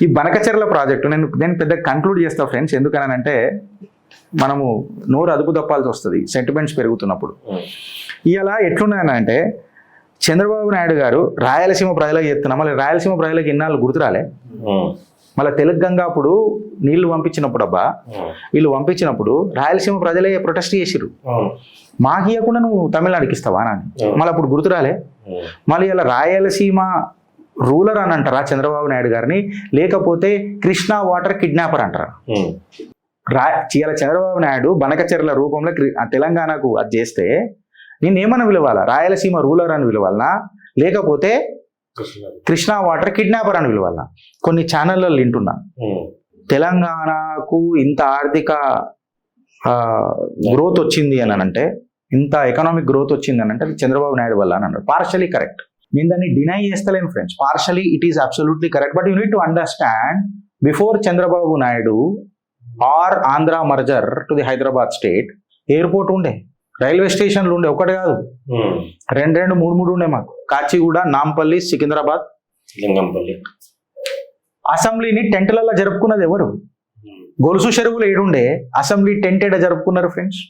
ఈ బనకచెర్ల ప్రాజెక్టు నేను పెద్ద కన్క్లూడ్ చేస్తా ఫ్రెండ్స్, ఎందుకనంటే మనము నోరు అదుపు తప్పాల్సి వస్తుంది సెంటిమెంట్స్ పెరుగుతున్నప్పుడు. ఇలా ఎట్లున్నాయనంటే చంద్రబాబు నాయుడు గారు రాయలసీమ ప్రజలకు చెప్తున్నా, మళ్ళీ రాయలసీమ ప్రజలకు ఇన్నాళ్ళు గుర్తురాలే. మళ్ళీ తెలంగాణ అప్పుడు నీళ్లు పంపించినప్పుడు అబ్బా వీళ్ళు పంపించినప్పుడు రాయలసీమ ప్రజలే ప్రొటెస్ట్ చేసిర్రు, మాకు ఇవ్వకుండా నువ్వు తమిళనాడుకి ఇస్తావా అని. మళ్ళీ అప్పుడు గుర్తురాలే. మళ్ళీ ఇలా రాయలసీమ రూలర్ అని అంటారా చంద్రబాబు నాయుడు గారిని, లేకపోతే కృష్ణా వాటర్ కిడ్నాపర్ అంటారా? ఇలా చంద్రబాబు నాయుడు బనకచెర్ల రూపంలో తెలంగాణకు అది చేస్తే నేనేమన్నా పిలవాలా? రాయలసీమ రూలర్ అని పిలవాలనా, లేకపోతే కృష్ణా వాటర్ కిడ్నాపర్ అని పిలవాలనా? కొన్ని ఛానళ్ళలో వింటున్నా తెలంగాణకు ఇంత ఆర్థిక గ్రోత్ వచ్చింది అని అంటే, ఇంత ఎకనామిక్ గ్రోత్ వచ్చింది అని అంటే అది చంద్రబాబు నాయుడు వల్ల అని అన్నారు. పార్షలీ కరెక్ట్, నేను దాన్ని డినై చేస్తలేను friends. Partially it is absolutely correct, but you need to understand before Chandrababu Naidu or Andhra merger to the Hyderabad state, airport ఉండే, రైల్వే స్టేషన్లు ఉండే, ఒకటి కాదు రెండు మూడు ఉండే మాకు. కాచిగూడ, నాంపల్లి, సికింద్రాబాద్, లింగంపల్లి. అసెంబ్లీని టెంట్లలో జరుపుకున్నది ఎవరు? గొలుసు చెరువులు ఏడుండే, అసెంబ్లీ టెంట్ ఏడ జరుపుకున్నారు ఫ్రెండ్స్?